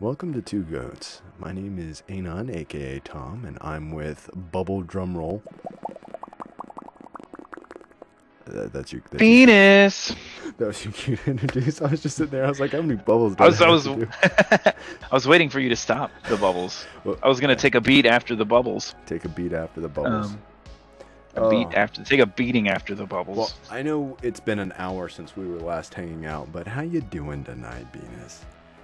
Welcome to Two Goats. My name is Anon, aka Tom, and I'm with Bubble Drumroll. Penis. That was your cue to introduce. I was just sitting there. I was like, how many bubbles do I was I have to do? I was waiting for you to stop the bubbles. Well, I was gonna take a beat after the bubbles. take a beat after the bubbles. Take a beating after the bubbles. Well, I know it's been an hour since we were last hanging out, but how you doing tonight, Venus?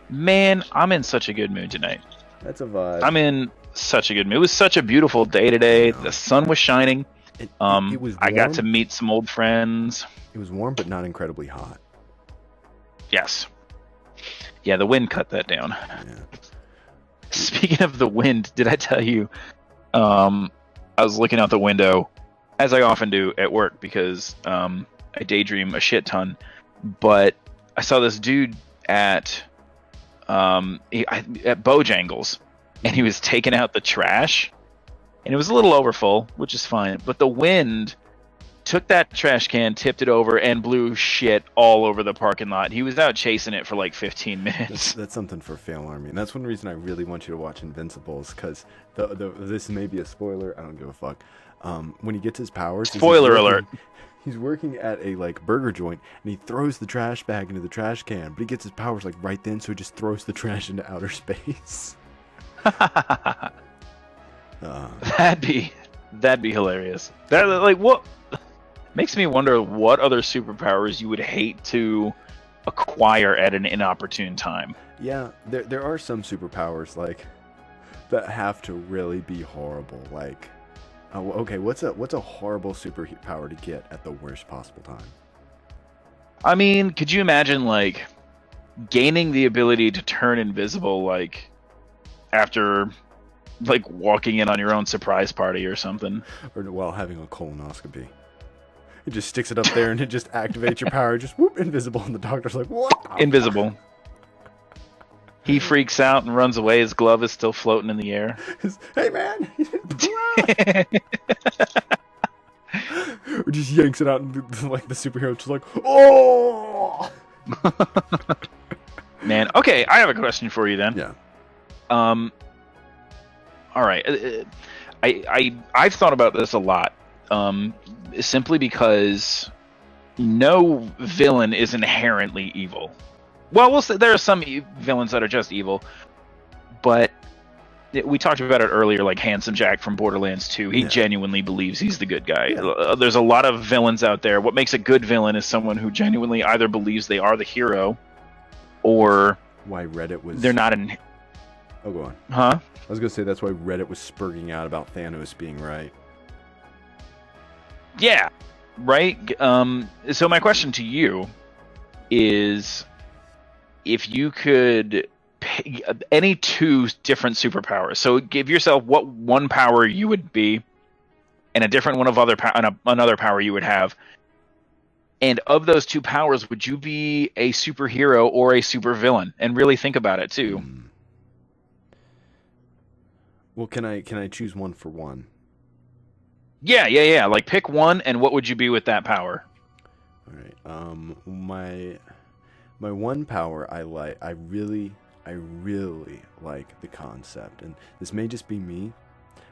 Man, I'm in such a good mood tonight. That's a vibe. I'm in such a good mood. It was such a beautiful day today. Yeah. The sun was shining. It was warm. I got to meet some old friends. It was warm, but not incredibly hot. Yes. Yeah, the wind cut that down. Yeah. Speaking of the wind, did I tell you? I was looking out the window, as I often do at work, because I daydream a shit ton. But I saw this dude at Bojangles, and he was taking out the trash, and it was a little overfull, which is fine. But the wind took that trash can, tipped it over, and blew shit all over the parking lot. He was out chasing it for like 15 minutes. That's something for Fail Army, and that's one reason I really want you to watch Invincibles, because this may be a spoiler. I don't give a fuck. When he gets his powers, Spoiler alert. He's working at a burger joint, and he throws the trash bag into the trash can, but he gets his powers right then, so he just throws the trash into outer space. That'd be hilarious. That what makes me wonder what other superpowers you would hate to acquire at an inopportune time. Yeah, there are some superpowers that have to really be horrible. Okay, what's a horrible superpower to get at the worst possible time? I mean, could you imagine gaining the ability to turn invisible after walking in on your own surprise party or something? Or while having a colonoscopy. It just sticks it up there and it just activates your power, just whoop, invisible, and the doctor's like, what? Invisible. He freaks out and runs away. His glove is still floating in the air. Hey, man! Or just yanks it out and the superhero just oh! Man, okay, I have a question for you then. Yeah. All right. I've thought about this a lot. Simply because no villain is inherently evil. Well, we'll say there are some villains that are just evil, but we talked about it earlier, like Handsome Jack from Borderlands 2. He genuinely believes he's the good guy. Yeah. There's a lot of villains out there. What makes a good villain is someone who genuinely either believes they are the hero, or why Reddit was... they're not in... Oh, go on. Huh? I was going to say that's why Reddit was spurting out about Thanos being right. Yeah, right? So my question to you is, if you could pick any two different superpowers, so give yourself what one power you would be, and a different one of another power you would have, and of those two powers, would you be a superhero or a supervillain? And really think about it too. Well, can I choose one for one? Yeah. Pick one, and what would you be with that power? All right. My one power I really like the concept, and this may just be me,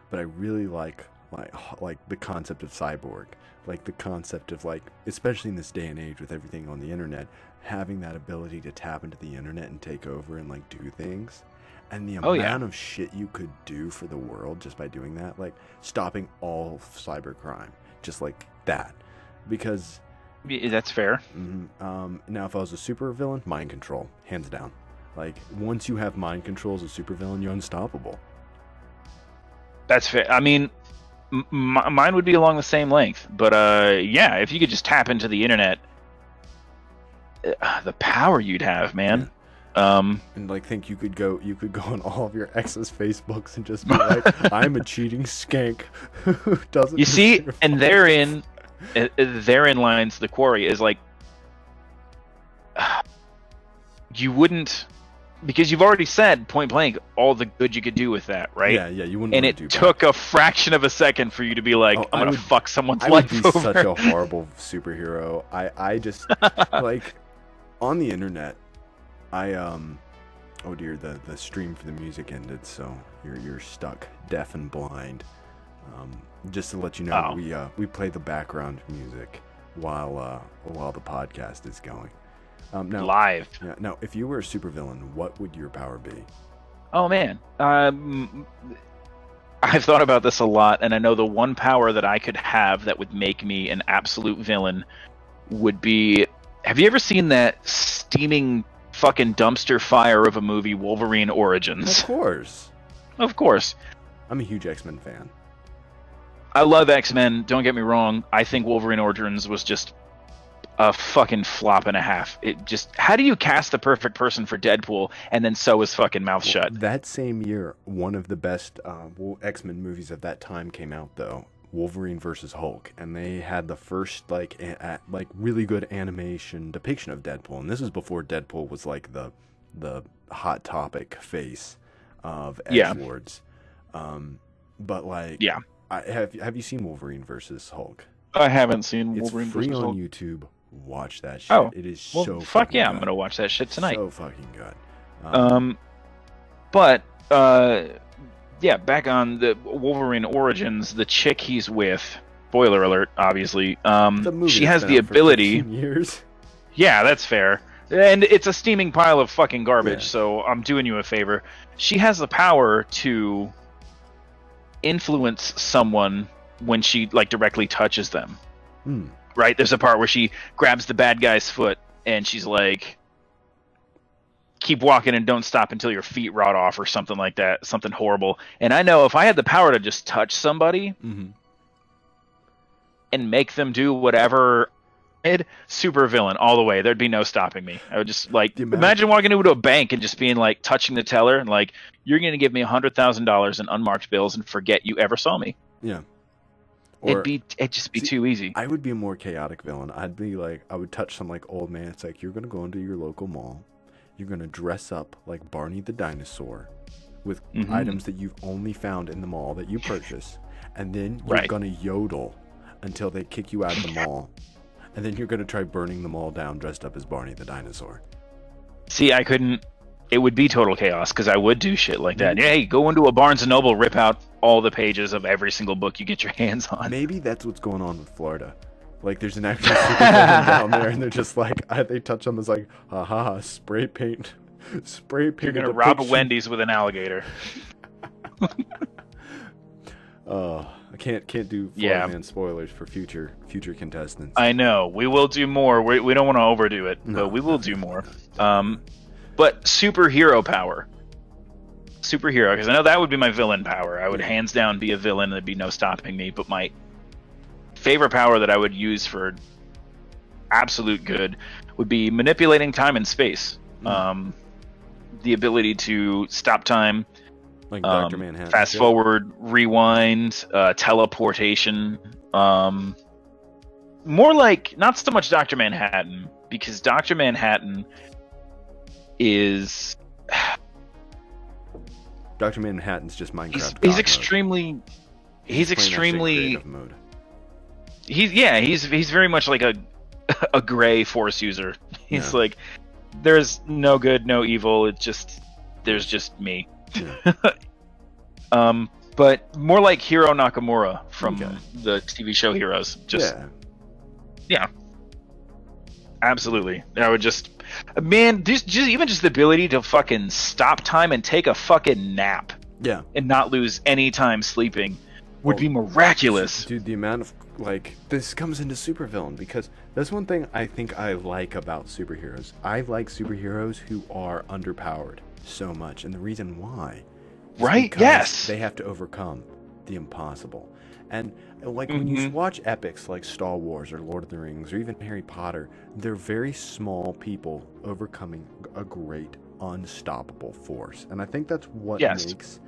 but I really like the concept of cyborg, like the concept of especially in this day and age with everything on the internet, having that ability to tap into the internet and take over and do things. And the amount of shit you could do for the world just by doing that, stopping all cybercrime, just like that. Because... That's fair. Now, if I was a supervillain, mind control, hands down. Once you have mind control as a supervillain, you're unstoppable. That's fair. I mean, mine would be along the same length. But, if you could just tap into the internet, the power you'd have, man. Yeah. And think you could go on all of your ex's Facebooks and just be like, I'm a cheating skank who doesn't... You see, and therein lies the quarry, is you wouldn't, because you've already said point blank all the good you could do with that, right? Yeah, you wouldn't. And it took a fraction of a second for you to be like, I'm gonna fuck someone's life over. I would be such a horrible superhero. I just on the internet, Oh dear, the stream for the music ended, so you're stuck, deaf and blind. Just to let you know, we play the background music while the podcast is going. Now, Live. Yeah. Now, if you were a supervillain, what would your power be? Oh man, I've thought about this a lot, and I know the one power that I could have that would make me an absolute villain would be. Have you ever seen that steaming fucking dumpster fire of a movie, Wolverine Origins? Of course. Of course. I'm a huge X-Men fan. I love X-Men, don't get me wrong. I think Wolverine Origins was just a fucking flop and a half. It just, how do you cast the perfect person for Deadpool and then sew his fucking mouth shut? That same year, one of the best X-Men movies of that time came out, though. Wolverine versus Hulk, and they had the first like really good animation depiction of Deadpool, and this was before Deadpool was like the hot topic face of edgelords. But like, yeah, have you seen Wolverine versus Hulk? I haven't seen Wolverine versus Hulk. It's free on YouTube. Watch that shit. Oh, it is so fuck yeah, good. I'm gonna watch that shit tonight. So fucking good. Yeah, back on the Wolverine Origins, the chick he's with, spoiler alert, obviously, she has the ability. Years. Yeah, that's fair. And it's a steaming pile of fucking garbage, so I'm doing you a favor. She has the power to influence someone when she like directly touches them. Right? There's a part where she grabs the bad guy's foot and she's like, keep walking and don't stop until your feet rot off or something like that, something horrible. And I know if I had the power to just touch somebody and make them do whatever, super villain all the way. There'd be no stopping me. I would just like imagine walking into a bank and just being like touching the teller and like, you're going to give me $100,000 in unmarked bills and forget you ever saw me. Yeah. Or, it'd just be too easy. I would be a more chaotic villain. I'd be like, I would touch some like old man. It's like, you're going to go into your local mall. You're going to dress up like Barney the dinosaur with items that you've only found in the mall that you purchase. And then you're going to yodel until they kick you out of the mall. And then you're going to try burning the mall down dressed up as Barney the dinosaur. See, I couldn't. It would be total chaos because I would do shit like that. Hey, go into a Barnes & Noble, rip out all the pages of every single book you get your hands on. Maybe that's what's going on with Florida. Like, there's an actual supervillain down there, and they're just like, they touch them as like, spray paint. You're gonna rob a Wendy's with an alligator. I can't do Florida Man spoilers for future contestants. I know. We will do more. We don't want to overdo it, but we will do more. But superhero power. Superhero, because I know that would be my villain power. I would hands down be a villain. There'd be no stopping me. But my favorite power that I would use for absolute good would be manipulating time and space. The ability to stop time, like Dr. Manhattan, fast forward, rewind, teleportation. More like, not so much Dr. Manhattan, because Dr. Manhattan is... Dr. Manhattan's just Minecraft. He's extremely... He's extremely... Mode. He's very much like a gray Force user. He's like, there's no good, no evil. There's just me. Yeah. But more like Hiro Nakamura from the TV show Heroes. Yeah. Absolutely. I would just, man, even just the ability to fucking stop time and take a fucking nap. Yeah. And not lose any time sleeping would be miraculous. Dude, the amount of, like, this comes into supervillain, because that's one thing I think I like about superheroes. I like superheroes who are underpowered so much, and the reason why is because they have to overcome the impossible. And like when you watch epics like Star Wars or Lord of the Rings or even Harry Potter, they're very small people overcoming a great unstoppable force. And I think that's what makes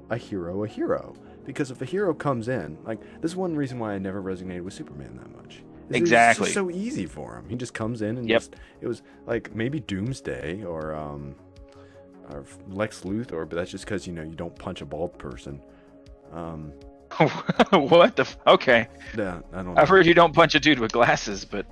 a hero a hero. Because if a hero comes in, like, this is one reason why I never resonated with Superman that much. Exactly. It's so easy for him. He just comes in and it was like maybe Doomsday or Lex Luthor, but that's just because, you don't punch a bald person. What the okay. Yeah, I don't know. I've heard you don't punch a dude with glasses, but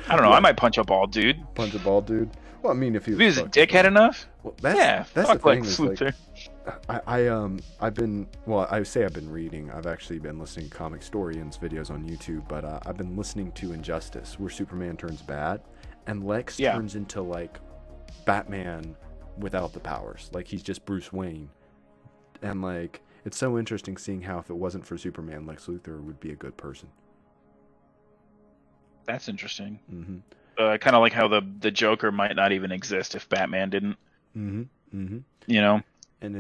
I don't know. I might punch a bald dude. Punch a bald dude? Well, I mean, if he If he was a fucking dickhead funny. enough, Well, yeah, that's fuck the thing Lex is like, Luthor. I've been, well, I say I've been reading. I've actually been listening to Comic Storians videos on YouTube, but I've been listening to Injustice, where Superman turns bad, and Lex turns into like Batman without the powers. Like he's just Bruce Wayne, and like it's so interesting seeing how if it wasn't for Superman, Lex Luthor would be a good person. That's interesting. Mm-hmm. Kind of like how the Joker might not even exist if Batman didn't. Mm-hmm. Mm-hmm. You know. And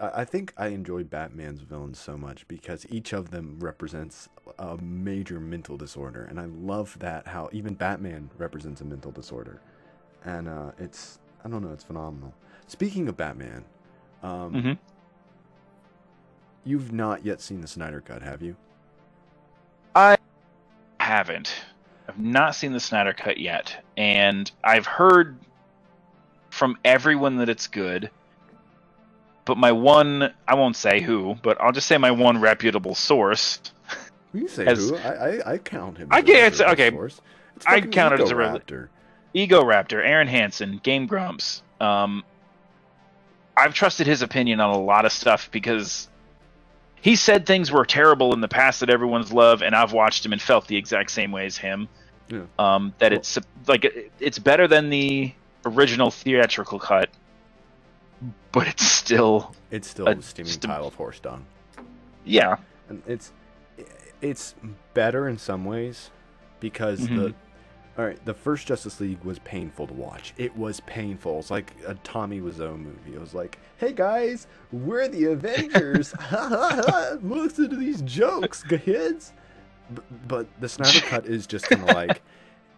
I think I enjoy Batman's villains so much because each of them represents a major mental disorder, and I love that how even Batman represents a mental disorder, and it's, I don't know, it's phenomenal. Speaking of Batman, you've not yet seen the Snyder Cut, have you? I haven't. I've not seen the Snyder Cut yet, and I've heard from everyone that it's good. But my one, I won't say who, but I'll just say my one reputable source. You say who? I count him. I guess okay. Source. I count it as a Raptor. Ego Raptor, Aaron Hansen, Game Grumps. I've trusted his opinion on a lot of stuff because he said things were terrible in the past that everyone's loved, and I've watched him and felt the exact same way as him. Yeah. It's like it's better than the original theatrical cut. But it's still a steaming pile of horse dung. Yeah, and it's better in some ways because the first Justice League was painful to watch. It was painful. It's like a Tommy Wiseau movie. It was like, hey guys, we're the Avengers. Listen to these jokes, kids. But the Snyder Cut is just kind of like.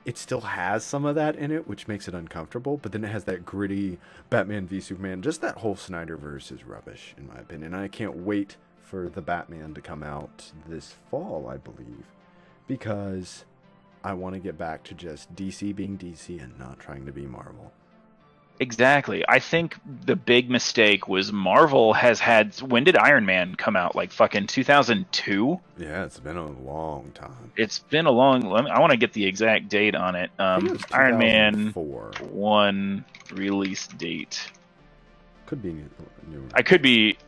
It still has some of that in it, which makes it uncomfortable, but then it has that gritty Batman v Superman. Just that whole Snyderverse is rubbish, in my opinion. I can't wait for the Batman to come out this fall, I believe, because I want to get back to just DC being DC and not trying to be Marvel. Exactly. I think the big mistake was Marvel has had... When did Iron Man come out? Like fucking 2002? Yeah, it's been a long time. It's been a long... I want to get the exact date on it. Iron Man 1 release date. Could be new. I could be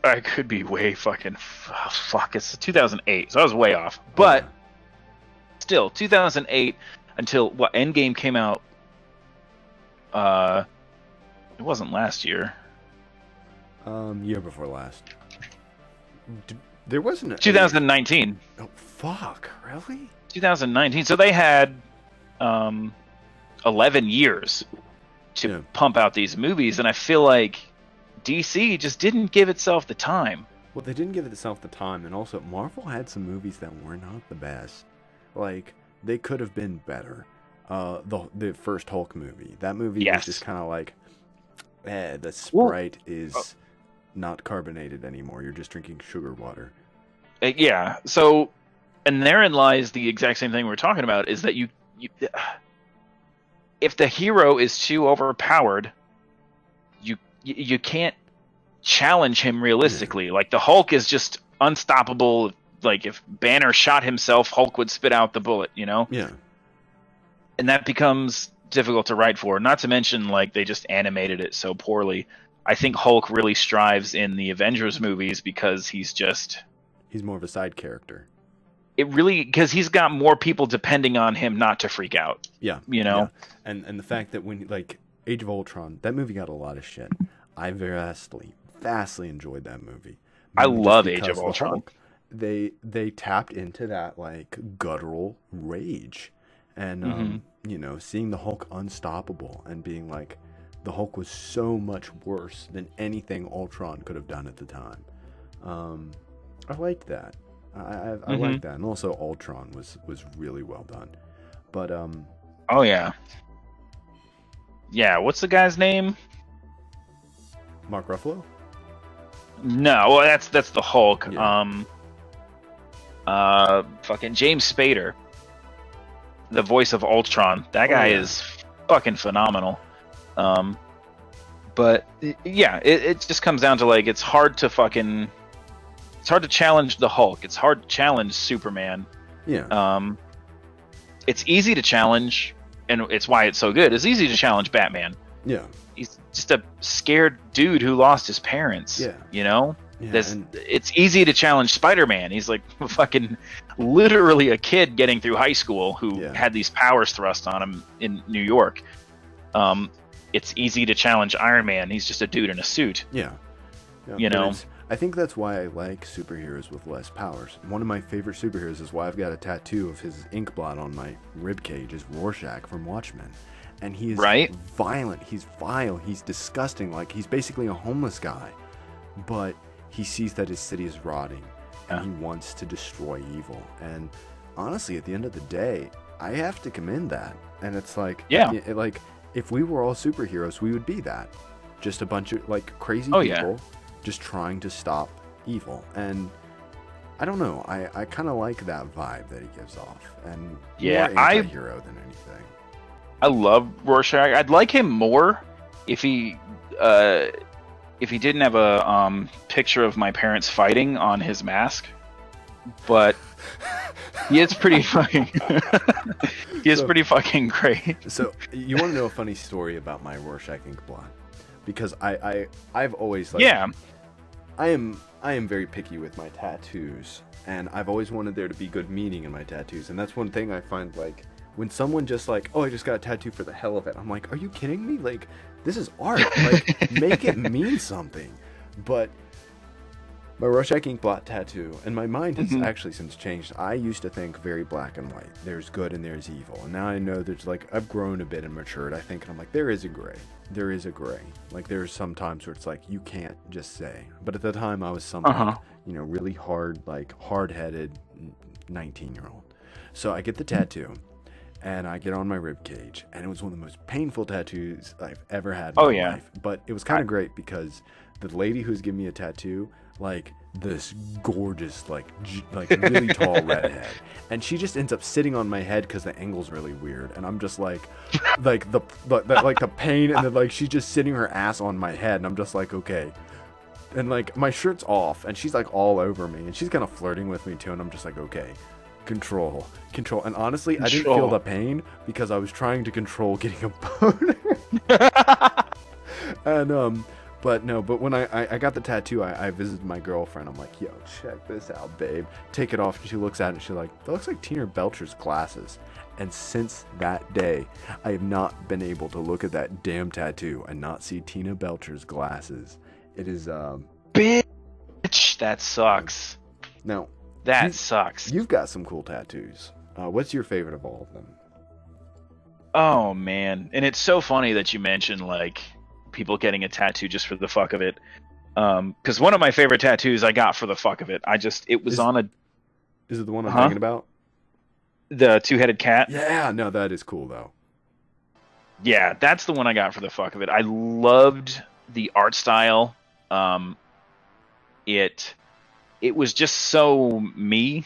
way fucking... Oh, fuck, it's 2008, so I was way off. But still, 2008 until... Endgame came out... It wasn't last year. Year before last. There wasn't 2019. Oh fuck! Really? 2019. So they had 11 years to pump out these movies, and I feel like DC just didn't give itself the time. Well, they didn't give itself the time, and also Marvel had some movies that were not the best. Like they could have been better. The first Hulk movie. That movie was just kind of like. The Sprite is not carbonated anymore. You're just drinking sugar water. Yeah. So, and therein lies the exact same thing we're talking about, is that you if the hero is too overpowered, you can't challenge him realistically. Yeah. Like the Hulk is just unstoppable. Like if Banner shot himself, Hulk would spit out the bullet, you know? Yeah. And that becomes difficult to write for. Not to mention, like, they just animated it so poorly. I think Hulk really strives in the Avengers movies because he's more of a side character. It really, because he's got more people depending on him not to freak out. Yeah. You know? Yeah. And the fact that when, like, Age of Ultron, that movie got a lot of shit. I vastly enjoyed that movie. I love Age of Ultron. Hulk, they tapped into that, like, guttural rage. And, you know, seeing the Hulk unstoppable and being like, the Hulk was so much worse than anything Ultron could have done at the time. I liked that. I liked that. And also Ultron was really well done. But, oh, yeah. Yeah, what's the guy's name? Mark Ruffalo? No, well, that's the Hulk. Yeah. Fucking James Spader. The voice of Ultron. That guy is fucking phenomenal. But yeah, it just comes down to like it's hard to challenge the Hulk. It's hard to challenge Superman. Yeah. It's easy to challenge, and it's why it's so good. It's easy to challenge Batman. Yeah. He's just a scared dude who lost his parents. Yeah. You know? Yeah, It's easy to challenge Spider-Man. He's like fucking literally a kid getting through high school who had these powers thrust on him in New York. It's easy to challenge Iron Man. He's just a dude in a suit. Yeah. You know? I think that's why I like superheroes with less powers. One of my favorite superheroes is why I've got a tattoo of his ink blot on my ribcage is Rorschach from Watchmen. And he is violent. He's vile. He's disgusting. Like, he's basically a homeless guy. But he sees that his city is rotting. And he wants to destroy evil. And honestly, at the end of the day, I have to commend that. And it's like, like, if we were all superheroes, we would be that. Just a bunch of, like, crazy people just trying to stop evil. And I don't know. I kind of like that vibe that he gives off. And more anti-hero than anything. I love Rorschach. I'd like him more if he didn't have a picture of my parents fighting on his mask. But he is pretty fucking pretty fucking great. So you want to know a funny story about my Rorschach ink blot? Because I've always like I am very picky with my tattoos, and I've always wanted there to be good meaning in my tattoos. And that's one thing I find, like, when someone just like, oh, I just got a tattoo for the hell of it, I'm like, are you kidding me? Like, this is art. Like, make it mean something. But my Rorschach ink blot tattoo, and my mind has actually since changed. I used to think very black and white. There's good and there's evil. And now I know there's, like, I've grown a bit and matured, I think. And I'm like, there is a gray. There is a gray. Like, there's some times where it's like, you can't just say. But at the time, I was something, you know, really hard-headed 19-year-old. So I get the tattoo. And I get on my rib cage, and it was one of the most painful tattoos I've ever had in my life. But it was kind of great because the lady who's giving me a tattoo, like, this gorgeous, like really tall redhead, and she just ends up sitting on my head because the angle's really weird, and I'm just like the pain, and then, like, she's just sitting her ass on my head, and I'm just like, okay. And, like, my shirt's off, and she's, like, all over me, and she's kind of flirting with me too, and I'm just like, okay. Control. And honestly, I didn't feel the pain because I was trying to control getting a boner. And but when I got the tattoo, I visited my girlfriend. I'm like, yo, check this out, babe. Take it off. And she looks at it and she's like, that looks like Tina Belcher's glasses. And since that day, I have not been able to look at that damn tattoo and not see Tina Belcher's glasses. It is bitch, that sucks. Now, that sucks. You've got some cool tattoos. What's your favorite of all of them? Oh, man. And it's so funny that you mentioned, like, people getting a tattoo just for the fuck of it. Because one of my favorite tattoos I got for the fuck of it. It was on a... Is it the one I'm thinking about? The two-headed cat? Yeah, no, that is cool, though. Yeah, that's the one I got for the fuck of it. I loved the art style. It was just so me.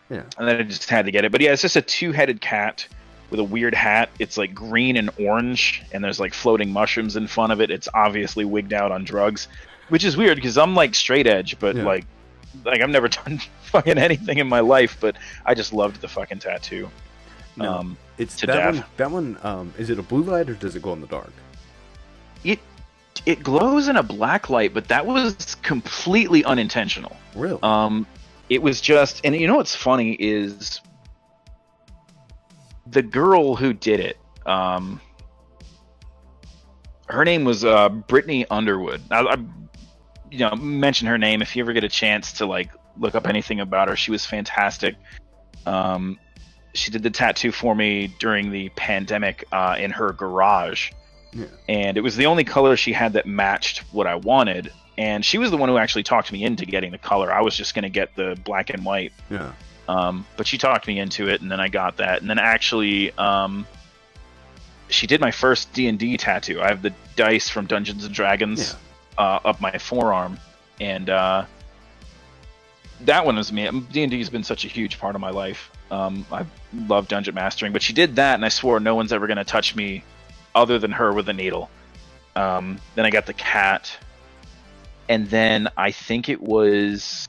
Yeah. And then I just had to get it. But yeah, it's just a two-headed cat with a weird hat. It's like green and orange, and there's like floating mushrooms in front of it. It's obviously wigged out on drugs, which is weird because I'm like straight edge, but like I've never done fucking anything in my life, but I just loved the fucking tattoo. No, it's to that death. one. That one. Is it a blue light or does it glow in the dark? It glows in a black light, but that was completely unintentional. Really? It was just, and you know what's funny is the girl who did it. Her name was Brittany Underwood. I mention her name if you ever get a chance to like look up anything about her. She was fantastic. She did the tattoo for me during the pandemic in her garage. Yeah. And it was the only color she had that matched what I wanted. And she was the one who actually talked me into getting the color. I was just going to get the black and white. Yeah. But she talked me into it, and then I got that. And then actually, she did my first D&D tattoo. I have the dice from Dungeons & Dragons up my forearm. And that one was me. D&D has been such a huge part of my life. I love dungeon mastering. But she did that, and I swore no one's ever going to touch me other than her with a needle. Then I got the cat, and then I think it was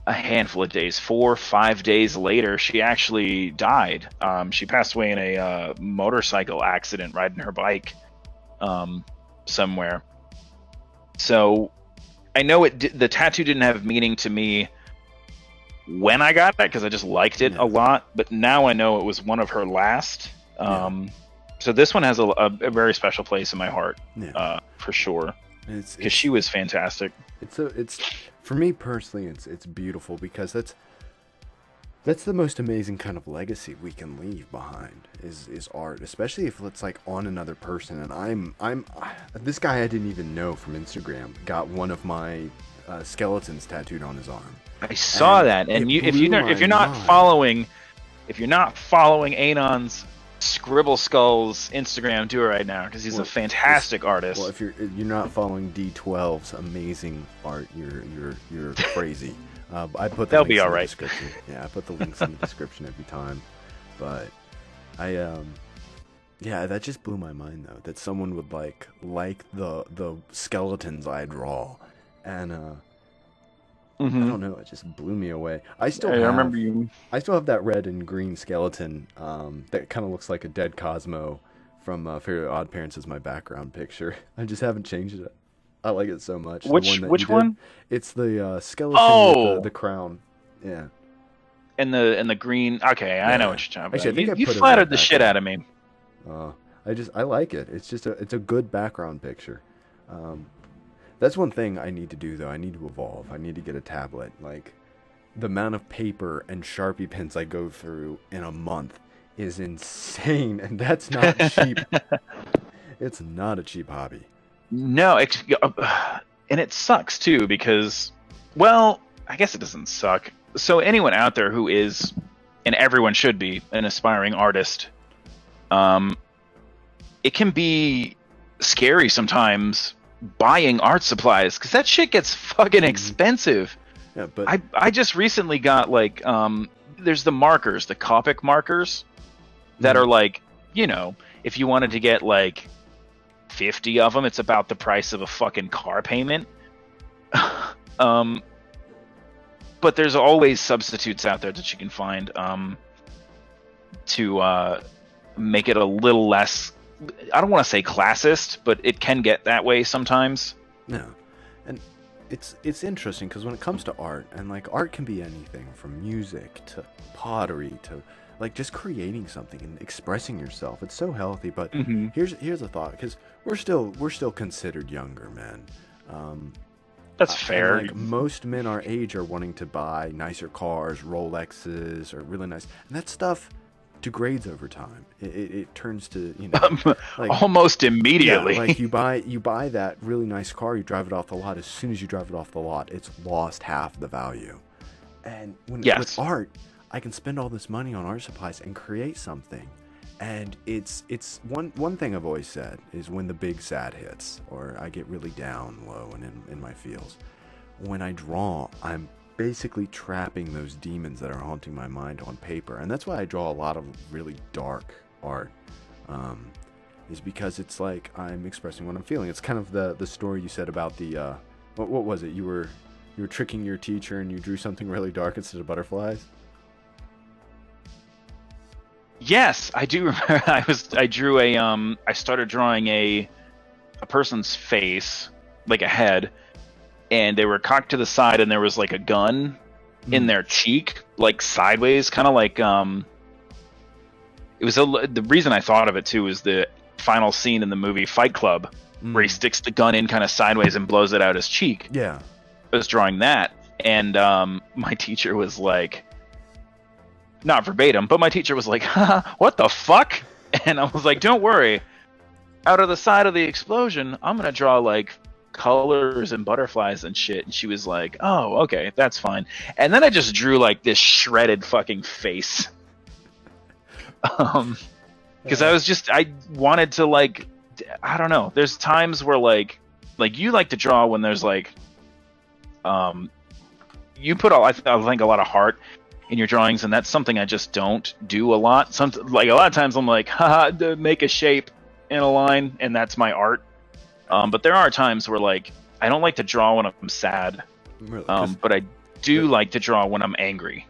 a handful of days, 4 or 5 days later, she actually died. She passed away in a motorcycle accident riding her bike somewhere. So I know the tattoo didn't have meaning to me when I got it because I just liked it a lot, but now I know it was one of her last. So this one has a very special place in my heart, for sure, because she was fantastic. It's for me personally, it's beautiful because that's the most amazing kind of legacy we can leave behind is art, especially if it's like on another person. And I'm this guy I didn't even know from Instagram got one of my skeletons tattooed on his arm. I saw that, and if you're not following Anon's Scribble Skulls Instagram, do it right now because he's a fantastic artist. Well, if you're not following D12's amazing art, you're crazy. I put the links in the description. Yeah, I put the links in the description every time. But that just blew my mind though that someone would like the skeletons I draw, and I don't know, it just blew me away. I still have that red and green skeleton that kind of looks like a dead Cosmo from Fairly Odd Parents as my background picture. I just haven't changed it. I like it so much. Which one? It's the skeleton with the crown. Yeah. And the green. Okay, I know what you're talking about. Actually, you flattered the shit out of me. I like it. It's just it's a good background picture. That's one thing I need to do though. I need to evolve. I need to get a tablet. Like the amount of paper and Sharpie pens I go through in a month is insane, and that's not cheap. It's not a cheap hobby. No, and it sucks too because, well, I guess it doesn't suck. So anyone out there who is, and everyone should be, an aspiring artist, it can be scary sometimes buying art supplies because that shit gets fucking expensive. Yeah, but I just recently got like there's the markers, the Copic markers that are like, if you wanted to get like 50 of them, it's about the price of a fucking car payment. But there's always substitutes out there that you can find to make it a little less, I don't want to say classist, but it can get that way sometimes. No. And it's interesting because when it comes to art, and like art can be anything from music to pottery to like just creating something and expressing yourself. It's so healthy. But here's a thought, because we're still considered younger men. That's fair. Like most men our age are wanting to buy nicer cars, Rolexes, or really nice, and that stuff degrades over time. It turns to like, almost immediately. Yeah, like you buy that really nice car, you drive it off the lot. As soon as you drive it off the lot, it's lost half the value. And with art, I can spend all this money on art supplies and create something. And it's one thing I've always said is when the big sad hits, or I get really down low and in my feels, when I draw, I'm basically trapping those demons that are haunting my mind on paper. And that's why I draw a lot of really dark art, is because it's like I'm expressing what I'm feeling. It's kind of the story you said about the what was it? You were tricking your teacher and you drew something really dark instead of butterflies. Yes, I do remember. I started drawing a person's face, like a head, and they were cocked to the side, and there was like a gun in their cheek, like sideways, kind of like it was the reason I thought of it too is the final scene in the movie Fight Club, where he sticks the gun in kind of sideways and blows it out his cheek. Yeah, I was drawing that, and my teacher was like, not verbatim, but my teacher was like, what the fuck? And I was like, don't worry. Out of the side of the explosion, I'm going to draw like colors and butterflies and shit. And she was like, oh, okay, that's fine. And then I just drew like this shredded fucking face. Because I wanted to like, I don't know. There's times where like you like to draw when there's like, you put I think a lot of heart in your drawings, and that's something I just don't do a lot. Like a lot of times I'm like, haha, make a shape in a line, and that's my art. But there are times where like I don't like to draw when I'm sad. Really? But do like to draw when I'm angry.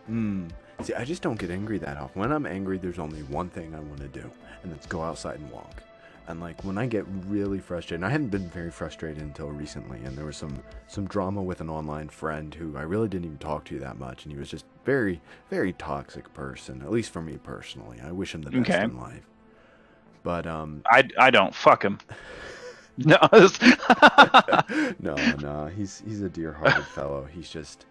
See, I just don't get angry that often. When I'm angry, there's only one thing I want to do, and that's go outside and walk. And like when I get really frustrated, and I hadn't been very frustrated until recently, and there was some drama with an online friend who I really didn't even talk to that much, and he was just very, very toxic person, at least for me personally. I wish him the best in life. But I don't. Fuck him. No. no, he's a dear-hearted fellow. He's just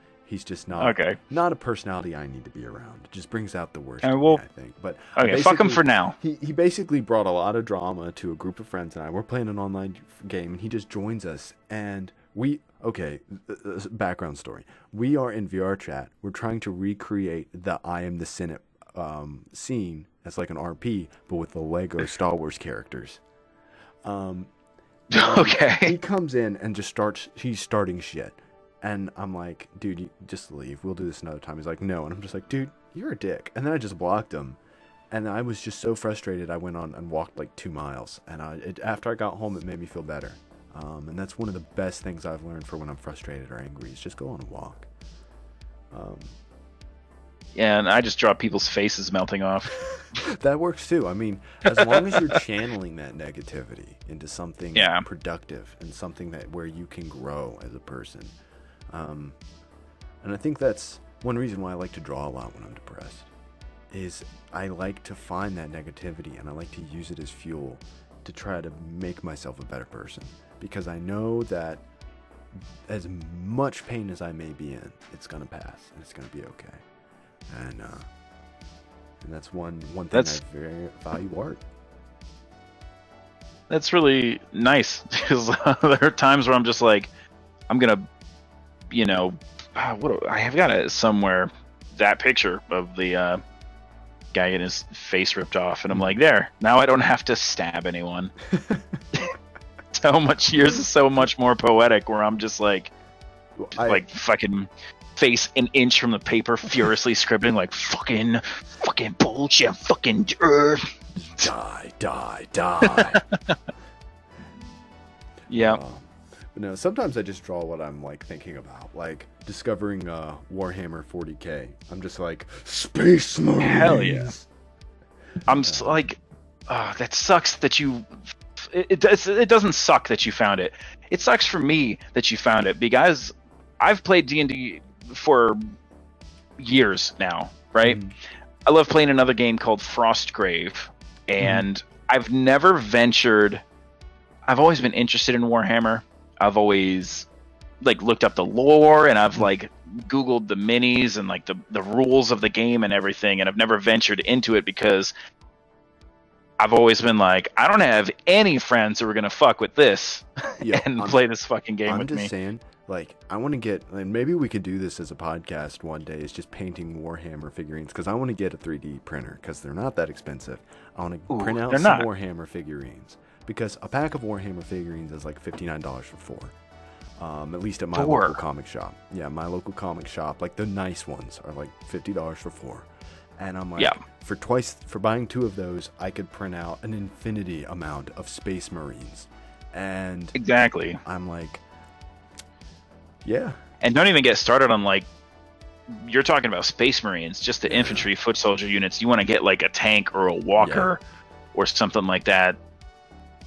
not a personality I need to be around. It just brings out the worst in me, I think. But fuck him for now. He basically brought a lot of drama to a group of friends and I. We're playing an online game and he just joins us and background story. We are in VR chat. We're trying to recreate the I Am the Senate scene as like an RP, but with the Lego Star Wars characters. Okay. He comes in and he's starting shit. And I'm like, dude, you just leave. We'll do this another time. He's like, no. And I'm just like, dude, you're a dick. And then I just blocked him. And I was just so frustrated. I went on and walked like 2 miles. And after I got home, it made me feel better. And that's one of the best things I've learned for when I'm frustrated or angry is just go on a walk. Yeah, and I just draw people's faces melting off. That works too. I mean, as long as you're channeling that negativity into something productive and something where you can grow as a person. And I think that's one reason why I like to draw a lot when I'm depressed is I like to find that negativity and I like to use it as fuel to try to make myself a better person because I know that as much pain as I may be in, it's going to pass and it's going to be okay. And that's one thing I very value art. That's really nice because there are times where I'm just like, I'm going to I have got it somewhere, that picture of the guy getting his face ripped off, and I'm like, there, now I don't have to stab anyone. Yours is so much more poetic, where I'm just like, fucking face an inch from the paper, furiously scribbling like fucking bullshit, fucking die. Yeah. But no, sometimes I just draw what I'm like thinking about, like discovering Warhammer 40K. I'm just like Space Marines. Hell yeah! I'm just like, that sucks that you. It doesn't suck that you found it. It sucks for me that you found it because I've played D&D for years now, right? I love playing another game called Frostgrave, and I've never ventured. I've always been interested in Warhammer. I've always like looked up the lore and I've like Googled the minis and like the rules of the game and everything, and I've never ventured into it because I've always been like, I don't have any friends who are gonna fuck with this and play this fucking game with me. I'm just saying, like, I want to get, and maybe we could do this as a podcast one day, is just painting Warhammer figurines, because I want to get a 3D printer, because they're not that expensive. I want to print out some Warhammer figurines. Because a pack of Warhammer figurines is like $59 for 4. At least at my local comic shop. Yeah, my local comic shop, like the nice ones are like $50 for 4. And I'm like, for buying 2 of those, I could print out an infinity amount of Space Marines. And exactly. I'm like, yeah. And don't even get started on like, you're talking about Space Marines, just the infantry foot soldier units. You want to get like a tank or a walker or something like that.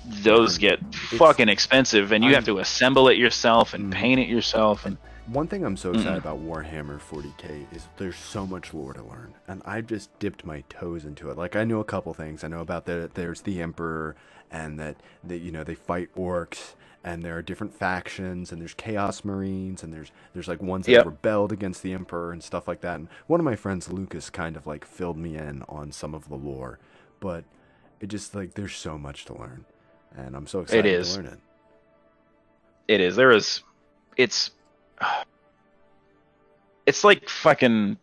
Those get fucking expensive, and you have to assemble it yourself and paint it yourself. And one thing I'm so excited about Warhammer 40K is there's so much lore to learn, and I've just dipped my toes into it. Like, I know a couple things. I know about there's the Emperor, and that they fight orcs, and there are different factions, and there's Chaos Marines, and there's like ones that rebelled against the Emperor and stuff like that. And one of my friends, Lucas, kind of like filled me in on some of the lore, but it just like there's so much to learn. And I'm so excited to learn it. It is. It's like fucking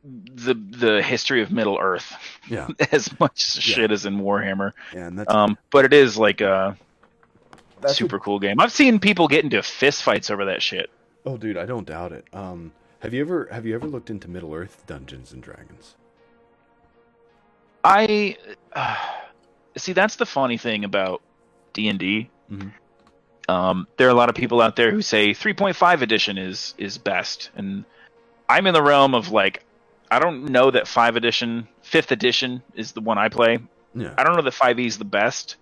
the history of Middle Earth. Yeah. As much shit as in Warhammer. Yeah, and that's but it is like a super cool game. I've seen people get into fist fights over that shit. Oh, dude, I don't doubt it. Have you ever looked into Middle Earth Dungeons and Dragons? See, that's the funny thing about D&D. There are a lot of people out there who say 3.5 edition is best, and I'm in the realm of like, I don't know that 5th edition is the one I play. Yeah. I don't know that 5e is the best,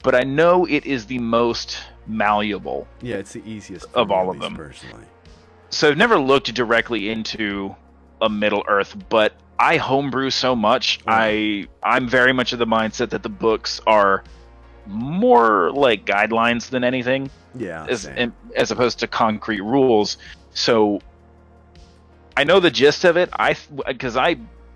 but I know it is the most malleable. Yeah, it's the easiest of all me, of them, personally. So I've never looked directly into a Middle Earth, but I homebrew so much. I'm very much of the mindset that the books are more like guidelines than anything. Yeah, as opposed to concrete rules. So I know the gist of it.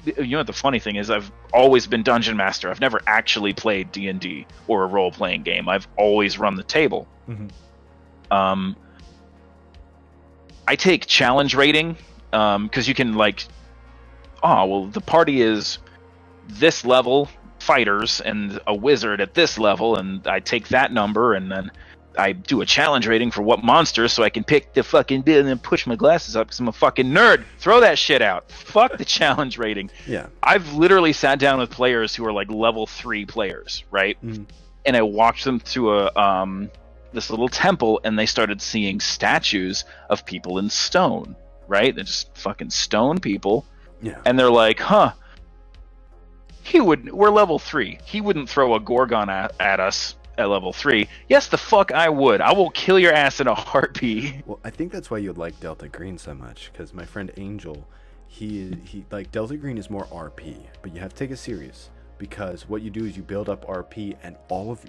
You know what the funny thing is? I've always been dungeon master. I've never actually played D&D or a role-playing game. I've always run the table. Mm-hmm. I take challenge rating because you can like, the party is this level fighters and a wizard at this level, and I take that number and then I do a challenge rating for what monsters so I can pick the fucking bit and then push my glasses up because I'm a fucking nerd. Throw that shit out. Fuck the challenge rating. Yeah. I've literally sat down with players who are like level 3 players, right? Mm-hmm. And I walked them through this little temple, and they started seeing statues of people in stone, right? They're just fucking stone people. Yeah. And they're like, huh, we're level 3. He wouldn't throw a Gorgon at us at level 3. Yes, the fuck I would. I will kill your ass in a heartbeat. Well, I think that's why you'd like Delta Green so much, because my friend Angel, he like Delta Green is more RP, but you have to take it serious, because what you do is you build up RP, and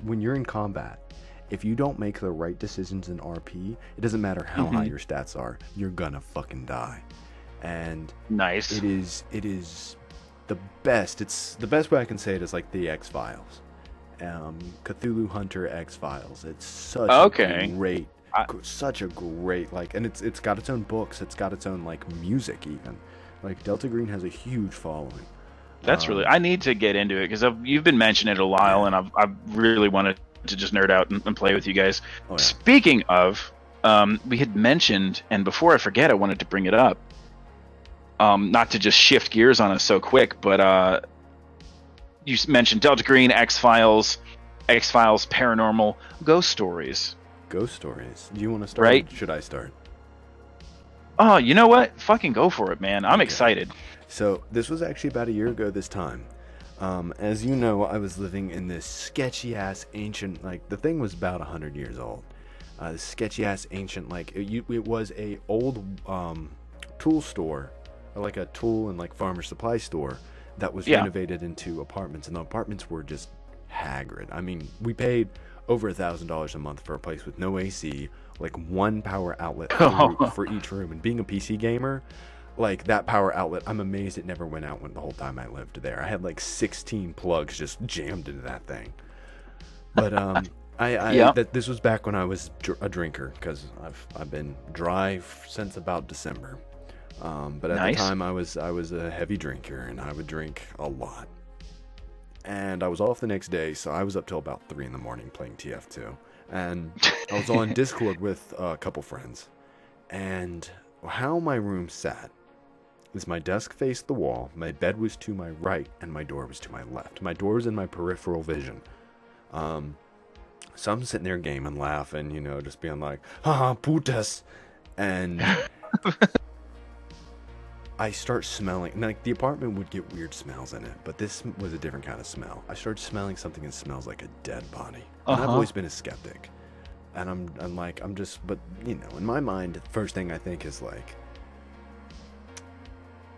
when you're in combat, if you don't make the right decisions in RP, it doesn't matter how high your stats are, you're gonna fucking die. And nice. It is the best. It's the best way I can say it is like the X-Files. Cthulhu Hunter X-Files. It's such a great like, and it's got its own books, it's got its own like music even. Like Delta Green has a huge following. That's really, I need to get into it because you've been mentioning it a while, and I've really wanted to just nerd out and play with you guys. Oh, yeah. Speaking of, we had mentioned, and before I forget, I wanted to bring it up. Not to just shift gears on us so quick, but you mentioned Delta Green, X-Files, Paranormal, Ghost Stories. Ghost Stories. Do you want to start? Right? Or should I start? Oh, you know what? Fucking go for it, man. I'm excited. So this was actually about a year ago this time. As you know, I was living in this sketchy-ass ancient, like, the thing was about 100 years old. This sketchy-ass ancient, like, it was a old tool store, or like a tool and like farmer supply store that was renovated into apartments, and the apartments were just haggard. I mean, we paid over $1,000 a month for a place with no AC, like one power outlet for each room. And being a PC gamer, like that power outlet, I'm amazed it never went out the whole time I lived there. I had like 16 plugs just jammed into that thing. But this was back when I was a drinker, because I've been dry since about December. But at the time I was a heavy drinker, and I would drink a lot. And I was off the next day, so I was up till about 3 in the morning playing TF2. And I was on Discord with a couple friends. And how my room sat is my desk faced the wall, my bed was to my right, and my door was to my left. My door was in my peripheral vision. So I'm sitting there gaming, laughing, just being like, haha, putas. And I start smelling, like the apartment would get weird smells in it, but this was a different kind of smell. I started smelling something that smells like a dead body. And I've always been a skeptic. And but in my mind, the first thing I think is like,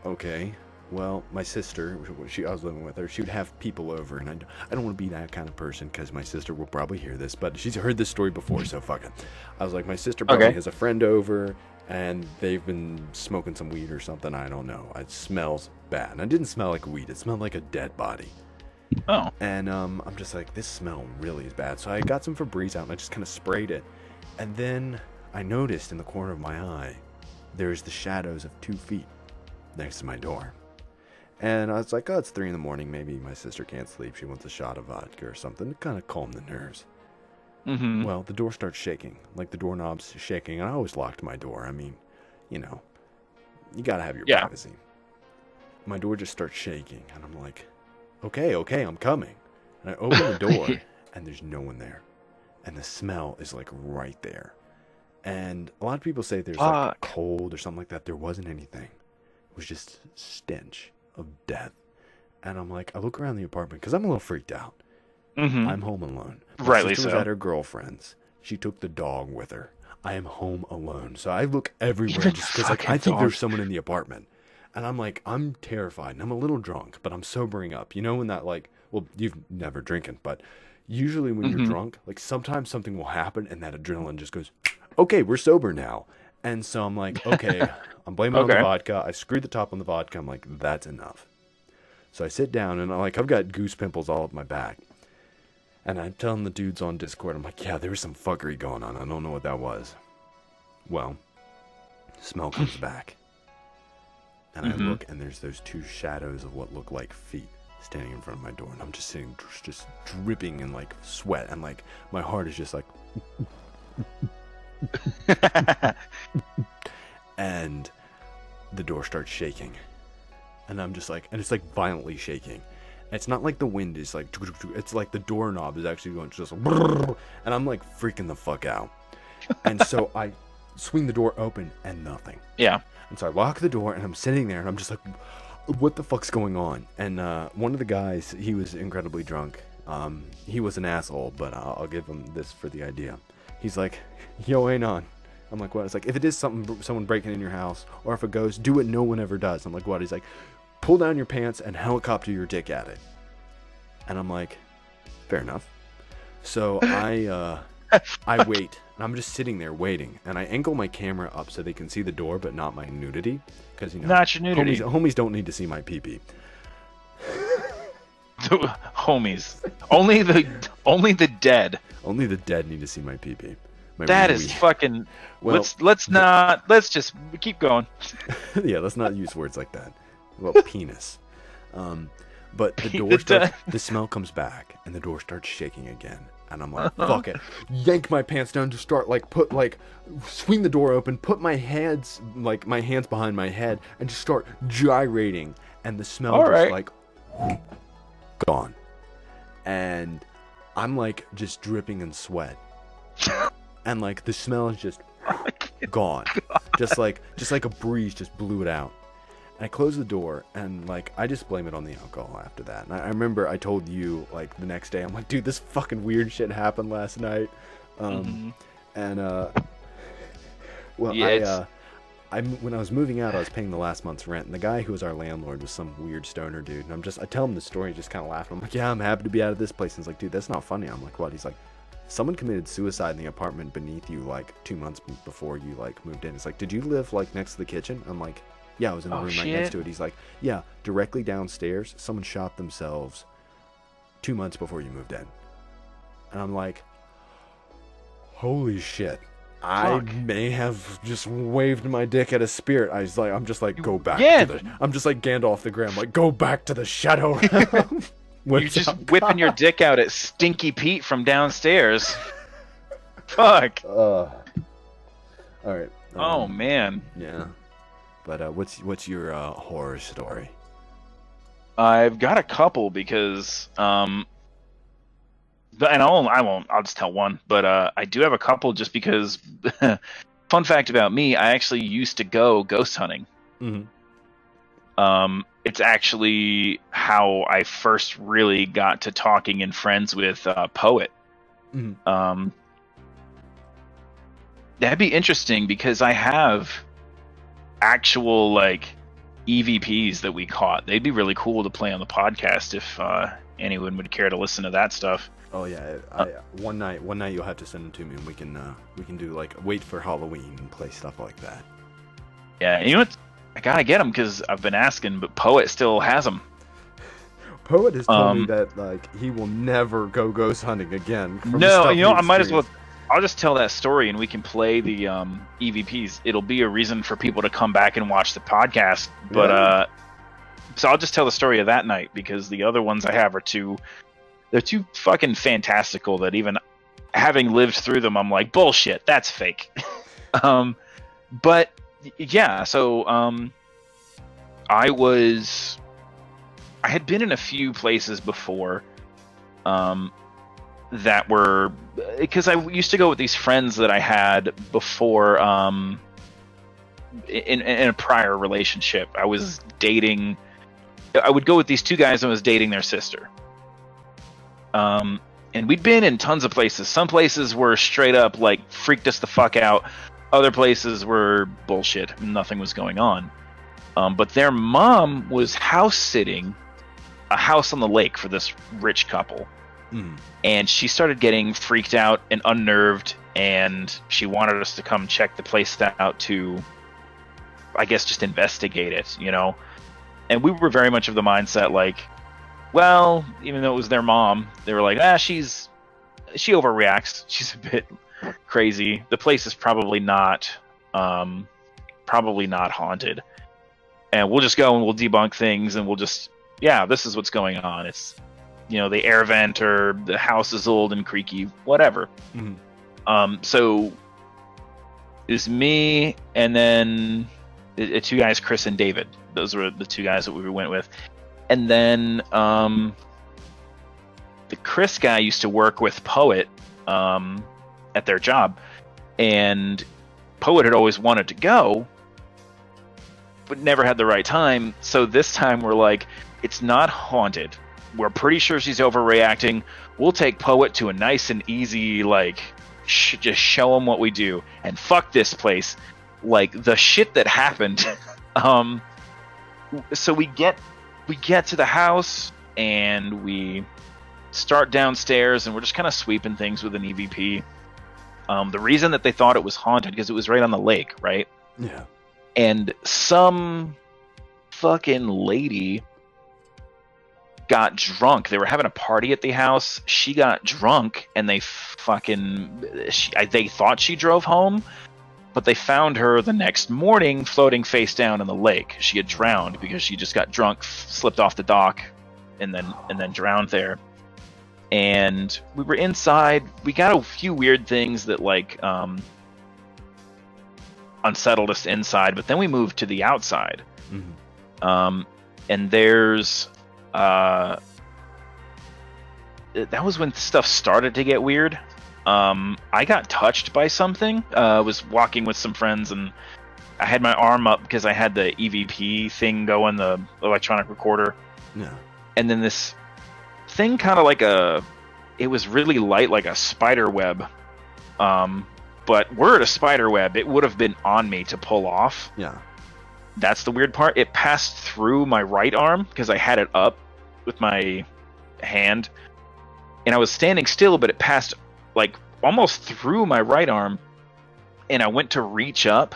okay, well, my sister, I was living with her, she would have people over, and I don't want to be that kind of person, because my sister will probably hear this, but she's heard this story before, so fuck it. I was like, my sister probably has a friend over, and they've been smoking some weed or something, I don't know. It smells bad. And it didn't smell like weed, it smelled like a dead body. Oh. And I'm just like, this smell really is bad. So I got some Febreze out, and I just kind of sprayed it. And then I noticed in the corner of my eye, there's the shadows of 2 feet next to my door. And I was like, oh, it's 3 in the morning. Maybe my sister can't sleep. She wants a shot of vodka or something to kind of calm the nerves. Mm-hmm. Well, the door starts shaking, like the doorknob's shaking, and I always locked my door. I mean, you gotta have your privacy. My door just starts shaking, and I'm like, okay, I'm coming. And I open the door, and there's no one there. and the smell is like right there. And a lot of people say there's like cold or something like that. There wasn't anything. It was just stench of death. And I'm like, I look around the apartment because I'm a little freaked out. Mm-hmm. I'm home alone. Rightly sister so. was at her girlfriend's. She took the dog with her. I am home alone. So I look everywhere Even just because like, I think there's someone in the apartment. And I'm like, I'm terrified. And I'm a little drunk, but I'm sobering up. You know when that like, well, you've never drinking, but usually when you're drunk, like sometimes something will happen and that adrenaline just goes, okay, we're sober now. And so I'm like, okay, I'm blaming it on the vodka. I screwed the top on the vodka. I'm like, that's enough. So I sit down and I've got goose pimples all up my back. And I'm telling the dudes on Discord, I'm like, yeah, there was some fuckery going on. I don't know what that was. Well, smell comes back. And I look and there's those two shadows of what look like feet standing in front of my door. And I'm just sitting, just dripping in like sweat. And like, my heart is just like... and the door starts shaking. And I'm just like, and it's like violently shaking. It's not like the wind is like, it's like the doorknob is actually going just, and I'm like freaking the fuck out. And so I swing the door open and nothing. Yeah. And so I lock the door and I'm sitting there and I'm just like, what the fuck's going on? And one of the guys, he was incredibly drunk. He was an asshole, but I'll give him this for the idea. He's like, yo, ain't on. I'm like, what? It's like, if it is someone breaking in your house, or if it goes, do what no one ever does. I'm like, what? He's like, pull down your pants and helicopter your dick at it. And I'm like, fair enough. So I wait, and I'm just sitting there waiting, and I angle my camera up so they can see the door, but not my nudity, because not your nudity. Homies don't need to see my pee-pee. Homies, only the dead. Only the dead need to see my pee-pee. That is fucking. Well, let's just keep going. Yeah, let's not use words like that. Well, penis. But the door starts, the smell comes back, and the door starts shaking again. And I'm like, fuck it. Yank my pants down to start, swing the door open, put my hands behind my head, and just start gyrating. And the smell gone. And I'm like just dripping in sweat. And like the smell is just gone. Just like a breeze just blew it out. And I closed the door, and like I just blame it on the alcohol after that. And I remember I told you like the next day, I'm like, dude, this fucking weird shit happened last night. And well, yeah, when I was moving out, I was paying the last month's rent, and the guy who was our landlord was some weird stoner dude. And I tell him the story, just kind of laughing. I'm like, yeah, I'm happy to be out of this place. And he's like, dude, that's not funny. I'm like, what? He's like, someone committed suicide in the apartment beneath you like 2 months before you like moved in. It's like, did you live like next to the kitchen? I'm like, yeah, I was in the room right next to it. He's like, yeah, directly downstairs, someone shot themselves 2 months before you moved in. And I'm like, holy shit. I may have just waved my dick at a spirit. I'm just like, go back I'm just like Gandalf the Grey. I'm like, go back to the Shadow Realm. You're just whipping your dick out at Stinky Pete from downstairs. Fuck. All right. Oh man. Yeah. But what's your horror story? I've got a couple because and I'll just tell one, but I do have a couple just because. Fun fact about me: I actually used to go ghost hunting. Mm-hmm. It's actually how I first really got to talking and friends with Poet. Mm-hmm. That'd be interesting because I have actual like EVPs that we caught. They'd be really cool to play on the podcast if anyone would care to listen to that stuff. Oh yeah, one night you'll have to send them to me, and we can do like wait for Halloween and play stuff like that. Yeah, you know what? I gotta get them because I've been asking, but Poet still has them. Poet has told me that like he will never go ghost hunting again. No, you know, I might as well. I'll just tell that story and we can play the EVPs. It'll be a reason for people to come back and watch the podcast. But so I'll just tell the story of that night because the other ones I have are they're too fucking fantastical that even having lived through them, I'm like, bullshit, that's fake. But yeah, so I had been in a few places before that were, because I used to go with these friends that I had before, in a prior relationship. I was dating. I would go with these two guys and was dating their sister. And we'd been in tons of places. Some places were straight up like freaked us the fuck out. Other places were bullshit. Nothing was going on. But their mom was house sitting a house on the lake for this rich couple. And she started getting freaked out and unnerved, and she wanted us to come check the place out to, I guess, just investigate it, you know? And we were very much of the mindset, like, well, even though it was their mom, they were like, she overreacts. She's a bit crazy. The place is probably not haunted. And we'll just go and we'll debunk things, and we'll just, this is what's going on. It's, you know, the air vent, or the house is old and creaky, whatever. So it was me, and then the two guys, Chris and David. Those were the two guys that we went with. And then the Chris guy used to work with Poet at their job, and Poet had always wanted to go, but never had the right time. So this time we're like, it's not haunted. We're pretty sure she's overreacting. We'll take Poet to a nice and easy, like, just show him what we do, and fuck this place. Like, the shit that happened. So we get to the house, and we start downstairs, and we're just kind of sweeping things with an EVP. The reason that they thought it was haunted, because it was right on the lake, right? Yeah. And some fucking lady got drunk. They were having a party at the house. She got drunk, and they thought she drove home, but they found her the next morning floating face down in the lake. She had drowned because she just got drunk, slipped off the dock, and then drowned there. And we were inside. We got a few weird things that, like, unsettled us inside, but then we moved to the outside. And there's that was when stuff started to get weird. I got touched by something. I was walking with some friends, and I had my arm up because I had the EVP thing going, the electronic recorder. Yeah. And then this thing, kind of like it was really light, like a spider web. But were it a spider web, it would have been on me to pull off. Yeah. That's the weird part. It passed through my right arm because I had it up with my hand, and I was standing still, but it passed like almost through my right arm, and I went to reach up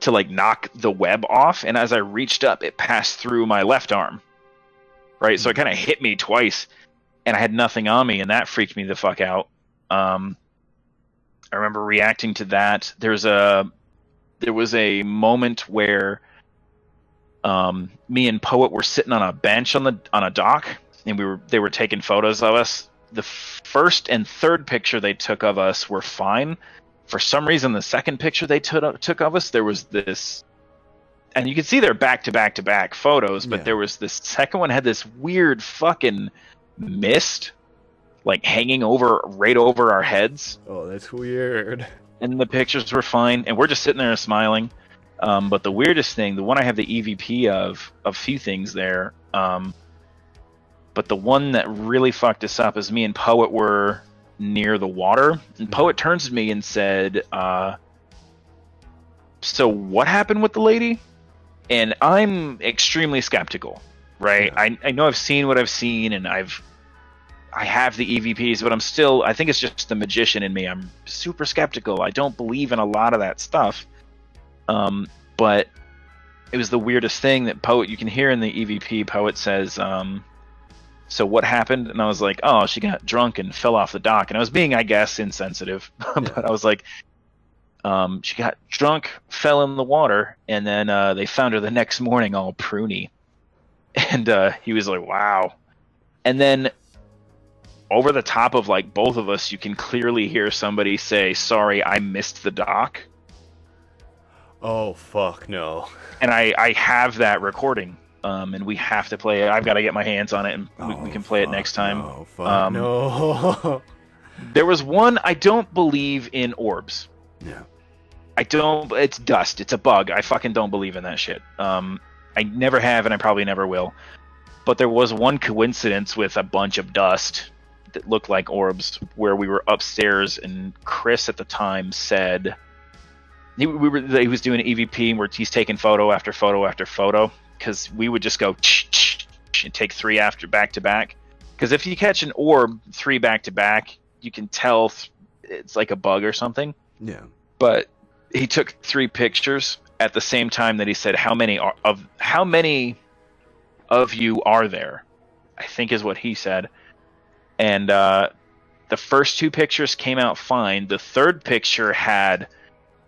to like knock the web off, and as I reached up, it passed through my left arm. Right, so it kind of hit me twice, and I had nothing on me, and that freaked me the fuck out. I remember reacting to that. There was a moment where me and Poet were sitting on a bench on a dock, and they were taking photos of us. The first and third picture they took of us were fine. For some reason, the second picture they took of us, there was this, and you can see they're back to back to back photos, but there was this second one had this weird fucking mist, like hanging right over our heads. Oh, that's weird. And the pictures were fine, and we're just sitting there smiling. But the weirdest thing, the one I have the EVP of a few things there, but the one that really fucked us up is me and Poet were near the water, and Poet turns to me and said, so what happened with the lady? And I'm extremely skeptical, right? Yeah. I know I've seen what I've seen, and I have the EVPs, but I think it's just the magician in me. I'm super skeptical. I don't believe in a lot of that stuff. But it was the weirdest thing that Poet, you can hear in the EVP, Poet says, so what happened? And I was like, oh, she got drunk and fell off the dock. And I was being, I guess, insensitive. But I was like, she got drunk, fell in the water, and then they found her the next morning all pruny. And he was like, wow. And then over the top of like both of us, you can clearly hear somebody say, sorry, I missed the dock. Oh, fuck, no. And I have that recording, and we have to play it. I've got to get my hands on it, and we can play it next time. No, fuck, no. There was one. I don't believe in orbs. Yeah. I don't. It's dust. It's a bug. I fucking don't believe in that shit. I never have, and I probably never will. But there was one coincidence with a bunch of dust that looked like orbs, where we were upstairs, and Chris at the time said he was doing an EVP where he's taking photo after photo after photo, because we would just go and take 3 after back to back. Because if you catch an orb 3 back to back, you can tell it's like a bug or something. Yeah. But he took 3 pictures at the same time that he said, how many of you are there? I think is what he said. And the first 2 pictures came out fine. The third picture had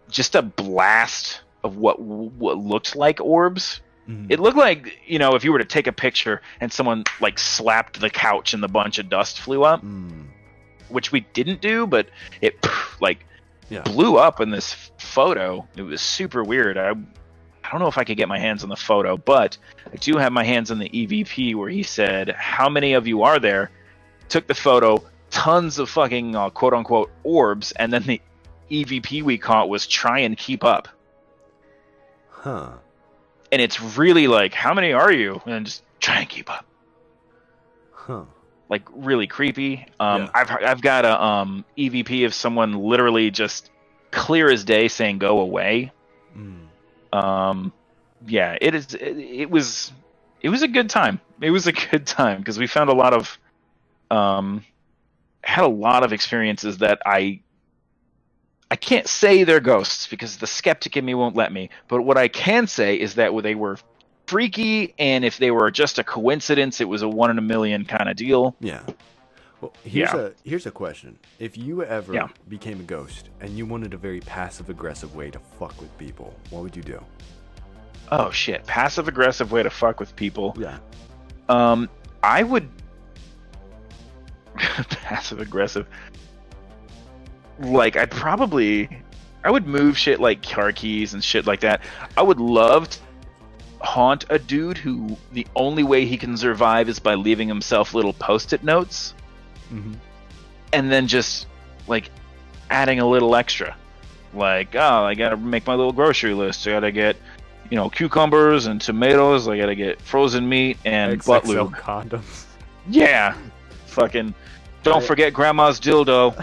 just a blast of what looked like orbs. It looked like, if you were to take a picture and someone like slapped the couch and the bunch of dust flew up, which we didn't do, but it blew up in this photo. It was super weird. I don't know if I could get my hands on the photo, but I do have my hands on the EVP where he said, how many of you are there? Took the photo, tons of fucking quote unquote orbs, and then the EVP we caught was try and keep up. Huh. And it's really like, how many are you? And just try and keep up. Huh. Like really creepy. Yeah. I've got a EVP of someone literally just clear as day saying go away. Yeah, it was a good time. It was a good time because we found a lot of had a lot of experiences that I can't say they're ghosts because the skeptic in me won't let me. But what I can say is that they were freaky, and if they were just a coincidence, it was a 1 in a million kind of deal. Yeah. Well, here's a question. If you ever became a ghost and you wanted a very passive-aggressive way to fuck with people, what would you do? Oh, shit. Passive-aggressive way to fuck with people. Yeah. I would... Passive-aggressive... Like, I would move shit like car keys and shit like that. I would love to haunt a dude who the only way he can survive is by leaving himself little post-it notes. And then just, like, adding a little extra. Like, I gotta make my little grocery list. I gotta get, cucumbers and tomatoes. I gotta get frozen meat and butt lube. Condoms. Yeah. Fucking, don't forget grandma's dildo.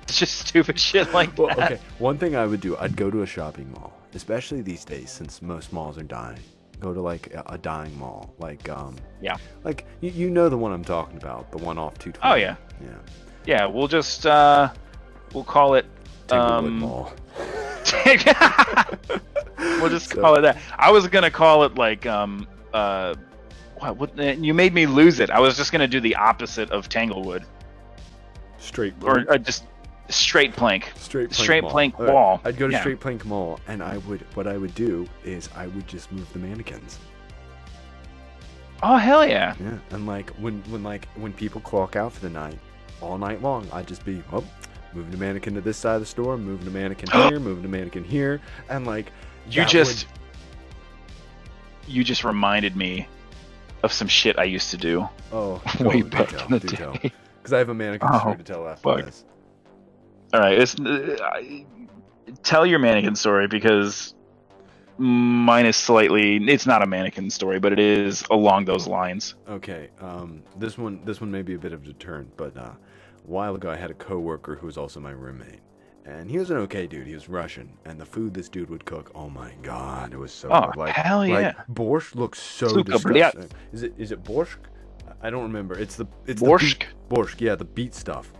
Just stupid shit like that. Well, okay. One thing I would do, I'd go to a shopping mall, especially these days since most malls are dying. Go to like a dying mall, like like you know the one I'm talking about, the one off 220. Oh yeah. Yeah. We'll just we'll call it Tanglewood Mall. We'll just call it that. I was gonna call it like what you made me lose it. I was just gonna do the opposite of Tanglewood. Straight or just straight plank. Straight plank mall. wall. I'd go to Straight Plank Mall, and what I would do is I would just move the mannequins. Oh hell yeah! Yeah, and like when people clock out for the night, all night long, I'd just be moving the mannequin to this side of the store, moving the mannequin here, moving the mannequin here, and like you just reminded me of some shit I used to do. Oh, way back in the day. Because I have a mannequin story to tell after this. All right, tell your mannequin story because mine is slightly. It's not a mannequin story, but it is along those lines. Okay, this one may be a bit of a deterrent, but a while ago I had a coworker who was also my roommate, and he was an okay dude. He was Russian, and the food this dude would cook, oh my god, it was so good. Like, hell yeah! Like, borscht looks so disgusting. Is it borscht? I don't remember. It's borscht. Borscht, yeah, the beet stuff.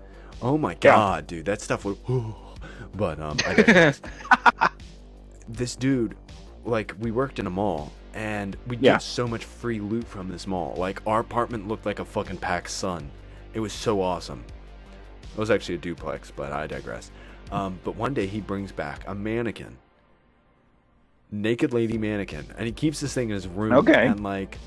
Oh my god, dude, that stuff would. But this dude, like, we worked in a mall, and we get so much free loot from this mall. Like, our apartment looked like a fucking packed sun. It was so awesome. It was actually a duplex, but I digress. But one day he brings back a mannequin, naked lady mannequin, and he keeps this thing in his room. Okay. And like,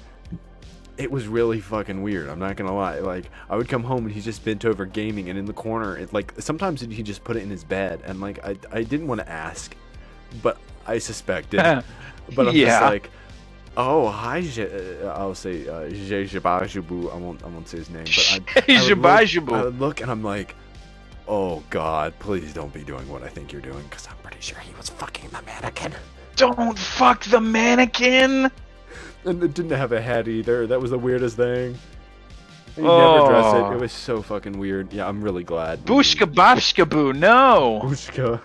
it was really fucking weird. I'm not gonna lie. Like, I would come home and he's just bent over gaming, and in the corner, it like sometimes he just put it in his bed, and like I didn't want to ask, but I suspected. But I'm just like, Oh, hi. I'll say Jejabajibu. I won't say his name, but I would look and I'm like, oh God, please don't be doing what I think you're doing, because I'm pretty sure he was fucking the mannequin. Don't fuck the mannequin. And it didn't have a head either. That was the weirdest thing. He never dressed it. It was so fucking weird. Yeah, I'm really glad. Booshka Bashka Boo, no. Booshka.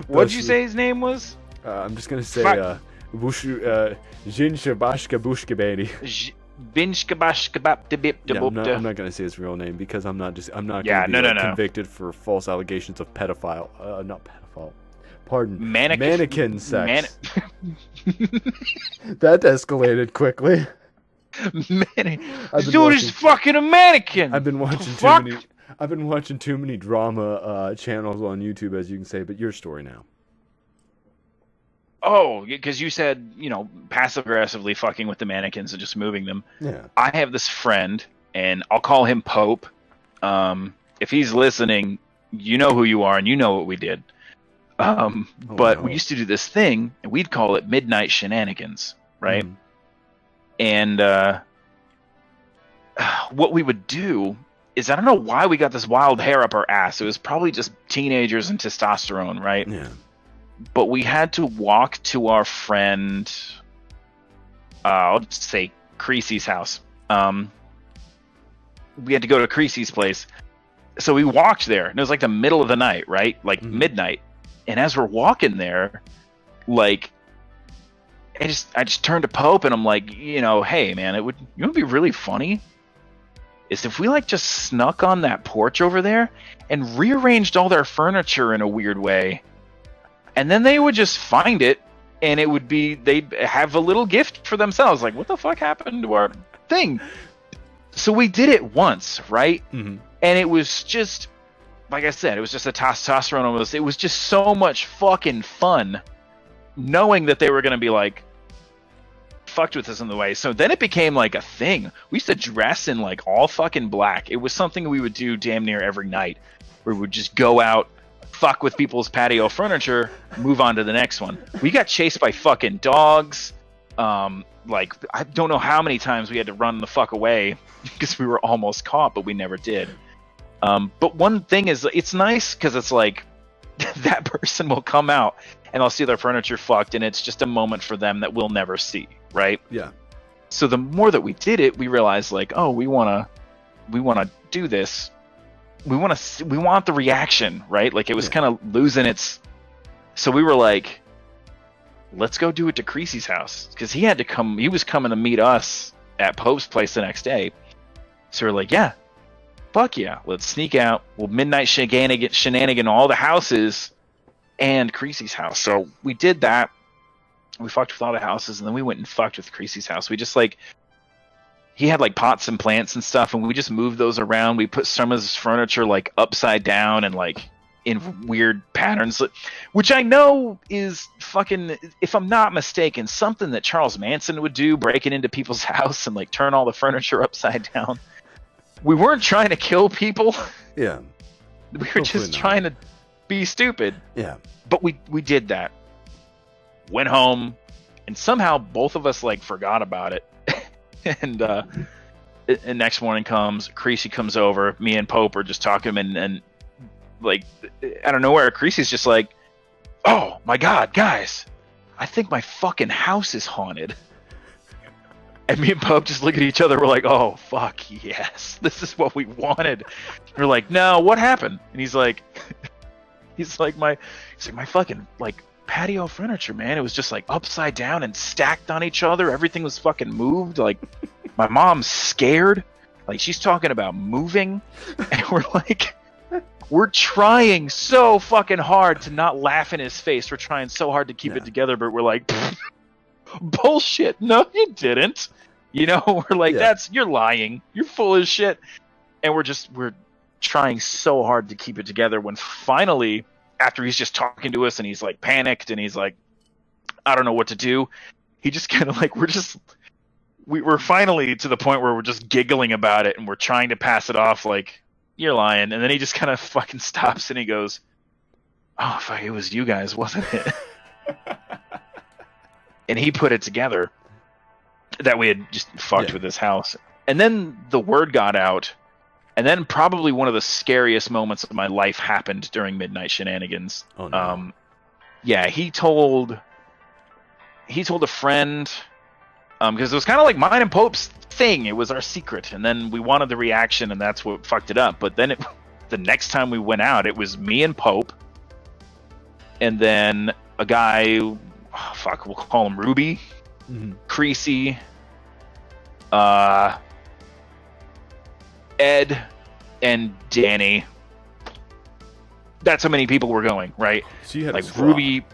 What'd you say his name was? I'm just gonna say Jinsha Bashka Bushka Baby. Binshka Bashka Bap de Bip de I'm not gonna say his real name because I'm not gonna be convicted for false allegations of pedophile. Not pedophile. Pardon. Mannequin sex. That escalated quickly. This dude is fucking a mannequin. I've been watching too many drama channels on YouTube, as you can say. But your story now. Oh, because you said, passive aggressively fucking with the mannequins and just moving them. Yeah. I have this friend, and I'll call him Pope. If he's listening, you know who you are, and you know what we did. We used to do this thing, and we'd call it midnight shenanigans, right? Mm. And what we would do is, I don't know why we got this wild hair up our ass. It was probably just teenagers and testosterone, right? Yeah. But we had to walk to our friend, I'll just say Creasy's house. We had to go to Creasy's place. So we walked there, and it was like the middle of the night, right? Like midnight. And as we're walking there, like, I just turned to Pope, and I'm like, hey man, you know, be really funny is if we like just snuck on that porch over there and rearranged all their furniture in a weird way, and then they would just find it, and it would be, they'd have a little gift for themselves. Like, what the fuck happened to our thing? So we did it once, right? Mm-hmm. And it was just, like I said, it was just a testosterone almost. It was just so much fucking fun knowing that they were going to be like, fucked with us in the way. So then it became like a thing. We used to dress in like all fucking black. It was something we would do damn near every night, where we would just go out, fuck with people's patio furniture, move on to the next one. We got chased by fucking dogs. Like, I don't know how many times we had to run the fuck away because we were almost caught, but we never did. But one thing is, it's nice because it's like that person will come out and I'll see their furniture fucked, and it's just a moment for them that we'll never see, right? Yeah. So the more that we did it, we realized like, oh, we want to do this. We want the reaction, right? Like, it was kind of losing its. So we were like, let's go do it to Creasy's house, because he had to come. He was coming to meet us at Pope's place the next day. So we're like, yeah, fuck yeah, let's sneak out. We'll midnight shenanigan all the houses and Creasy's house. So we did that. We fucked with all the houses, and then we went and fucked with Creasy's house. We just like, he had like pots and plants and stuff, and we just moved those around. We put some of his furniture like upside down and like in weird patterns, which I know is fucking, if I'm not mistaken, something that Charles Manson would do, breaking into people's house and like turn all the furniture upside down. We weren't trying to kill people. Yeah. We were just trying to be stupid. Yeah. But we did that. Went home, and somehow both of us like forgot about it. And next morning comes, Creasy comes over, me and Pope are just talking, and like, out of nowhere, Creasy's just like, oh my god, guys, I think my fucking house is haunted. And me and Pope just look at each other, we're like, oh fuck yes, this is what we wanted. We're like, no, what happened? And he's like my fucking like patio furniture, man, it was just like upside down and stacked on each other. Everything was fucking moved. Like, my mom's scared, like she's talking about moving, and we're like, we're trying so fucking hard to not laugh in his face. We're trying so hard to keep it together, but we're like, bullshit, no you didn't, we're like, you're lying, you're full of shit. And we're trying so hard to keep it together, when finally, after he's just talking to us and he's like panicked and he's like, I don't know what to do, he just kind of like, we're finally to the point where we're just giggling about it, and we're trying to pass it off like, you're lying. And then he just kind of fucking stops and he goes, oh fuck, it was you guys, wasn't it? and he put it together that we had just fucked with his house. And then the word got out, and then probably one of the scariest moments of my life happened during Midnight Shenanigans. Oh, no. He told a friend, because it was kind of like mine and Pope's thing. It was our secret, and then we wanted the reaction, and that's what fucked it up. But then the next time we went out, it was me and Pope, and then a guy, we'll call him Ruby, Creasy, Ed, and Danny. That's how many people were going, right? So you had like a squad. Ruby.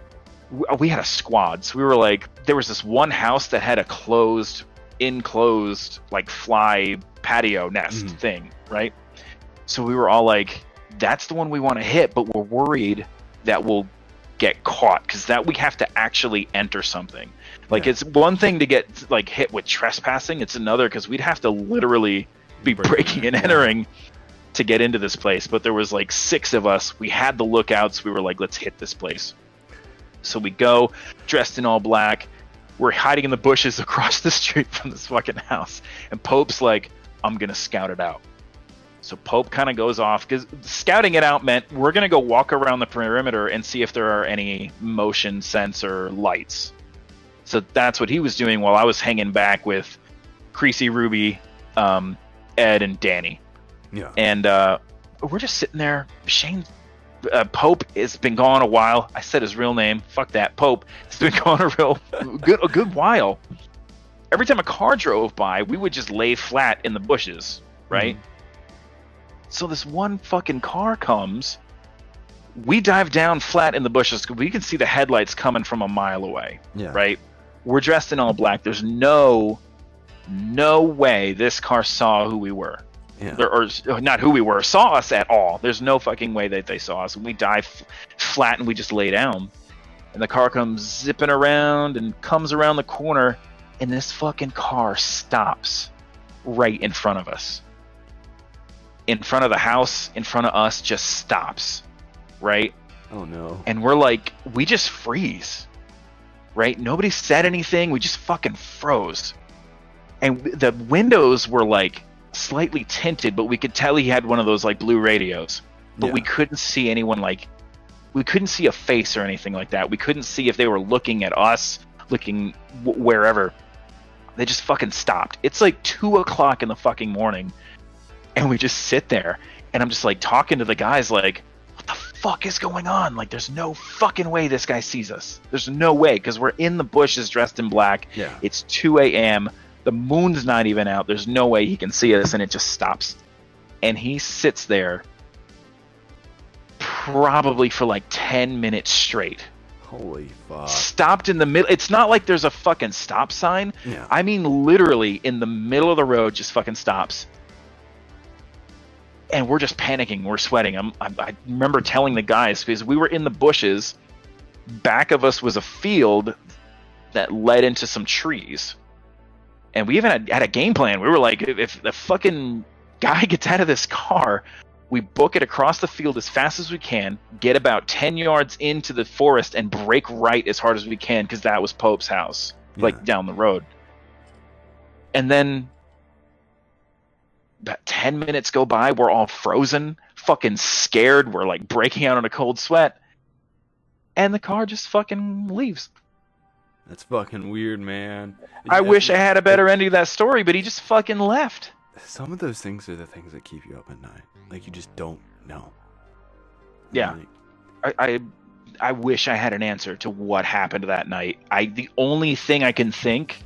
We had a squad. So we were like, there was this one house that had a enclosed, like fly patio nest thing, right? So we were all like, that's the one we want to hit, but we're worried that we'll get caught because that we have to actually enter something. Like it's one thing to get like hit with trespassing. It's another because we'd have to literally be breaking and entering to get into this place. But there was like 6 of us. We had the lookouts. We were like, let's hit this place. So we go dressed in all black. We're hiding in the bushes across the street from this fucking house. And Pope's like, I'm going to scout it out. So Pope kind of goes off because scouting it out meant we're going to go walk around the perimeter and see if there are any motion sensor lights. So that's what he was doing while I was hanging back with Creasy, Ruby, Ed, and Danny. Yeah. And we're just sitting there. Pope has been gone a while. I said his real name. Fuck that. Pope has been gone a good while. Every time a car drove by, we would just lay flat in the bushes, right? So this one fucking car comes. We dive down flat in the bushes because we can see the headlights coming from a mile away, right? We're dressed in all black. There's no way this car saw who we were. Yeah. Or not who we were, saw us at all. There's no fucking way that they saw us. And we dive flat and we just lay down. And the car comes zipping around and comes around the corner. And this fucking car stops right in front of us. In front of the house, in front of us, just stops. Right? Oh, no. And we're like, we just freeze. Right? Nobody said anything. We just fucking froze. And the windows were like slightly tinted, but we could tell he had one of those like blue radios. But we couldn't see anyone, like we couldn't see a face or anything like that. We couldn't see if they were looking at us, looking wherever. They just fucking stopped. It's like 2:00 in the fucking morning, and we just sit there, and I'm just like talking to the guys like, what the fuck is going on? Like, there's no fucking way this guy sees us. There's no way, because we're in the bushes dressed in black. Yeah. It's 2 a.m. The moon's not even out. There's no way he can see us, and it just stops. And he sits there probably for like 10 minutes straight. Holy fuck. Stopped in the middle. It's not like there's a fucking stop sign. Yeah. I mean, literally in the middle of the road, just fucking stops. And we're just panicking. We're sweating. I remember telling the guys, because we were in the bushes. Back of us was a field that led into some trees. And we even had a game plan. We were like, if the fucking guy gets out of this car, we book it across the field as fast as we can, get about 10 yards into the forest, and break right as hard as we can, because that was Pope's house, like down the road. And then about 10 minutes go by. We're all frozen, fucking scared. We're like breaking out in a cold sweat. And the car just fucking leaves. That's fucking weird, man. I wish I had a better ending to that story, but he just fucking left. Some of those things are the things that keep you up at night. Like, you just don't know. Yeah. Like, I wish I had an answer to what happened that night. The only thing I can think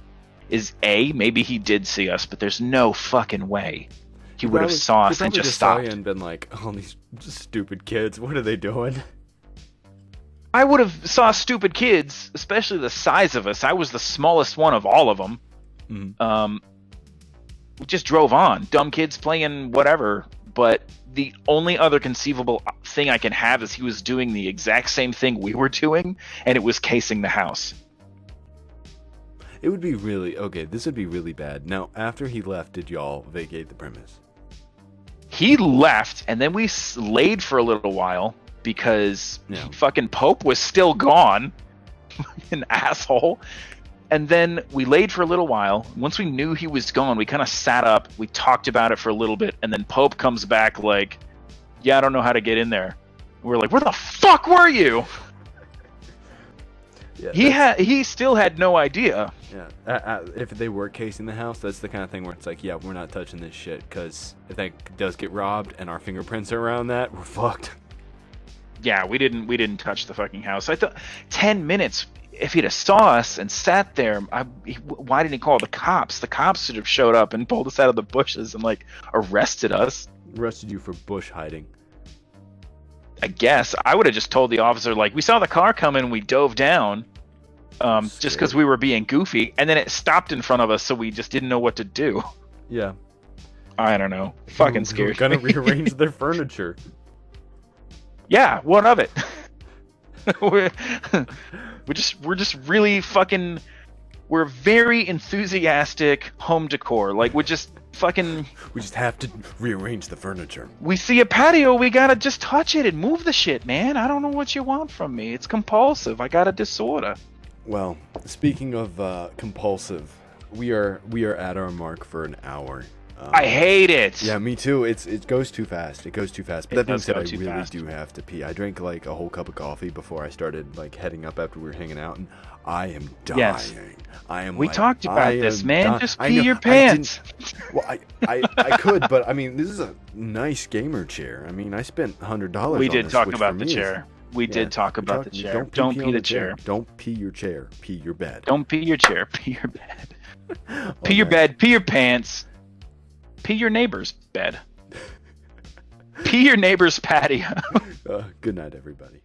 is maybe he did see us, but there's no fucking way he would have saw us and just saw stopped. you and been like, oh, these stupid kids, what are they doing? I would have saw stupid kids, especially the size of us. I was the smallest one of all of them. We just drove on. Dumb kids playing whatever. But the only other conceivable thing I can have is he was doing the exact same thing we were doing, and it was casing the house. It would be this would be really bad. Now, after he left, did y'all vacate the premise? He left, and then we laid for a little while because fucking Pope was still gone. An asshole. And then we laid for a little while. Once we knew he was gone, we kind of sat up. We talked about it for a little bit, and then Pope comes back like, "Yeah, I don't know how to get in there." We're like, "Where the fuck were you?" Yeah, he still had no idea. Yeah, if they were casing the house, that's the kind of thing where it's like, yeah, we're not touching this shit, because if that does get robbed and our fingerprints are around that, we're fucked. Yeah, we didn't touch the fucking house. I thought 10 minutes. If he'd have saw us and sat there, why didn't he call the cops? The cops should have showed up and pulled us out of the bushes and like arrested us. Arrested you for bush hiding. I guess I would have just told the officer, like, we saw the car coming and we dove down, just because we were being goofy, and then it stopped in front of us, so we just didn't know what to do. Yeah. I don't know. Fucking scary. We're gonna rearrange their furniture. Yeah, what of it? we're just really fucking. We're very enthusiastic home decor. Like, we just have to rearrange the furniture. We see a patio, we gotta just touch it and move the shit, man. I don't know what you want from me. It's compulsive. I got a disorder. Well, speaking of compulsive, we are at our mark for an hour. I hate it. Yeah, me too. It goes too fast. It goes too fast. But that being said, I really do have to pee. I drank like a whole cup of coffee before I started like heading up after we were hanging out, and I am dying. Yes. I am. We talked about this, man. Just pee your pants. Well, I could, but I mean, this is a nice gamer chair. I mean, I spent $100. We did talk about the chair. We did talk about the chair. Don't pee the chair. Don't pee your chair. Pee your bed. Don't pee your chair. Pee your bed. Pee your bed. Pee your pants. Pee your neighbor's bed. Pee your neighbor's patio. Good night, everybody.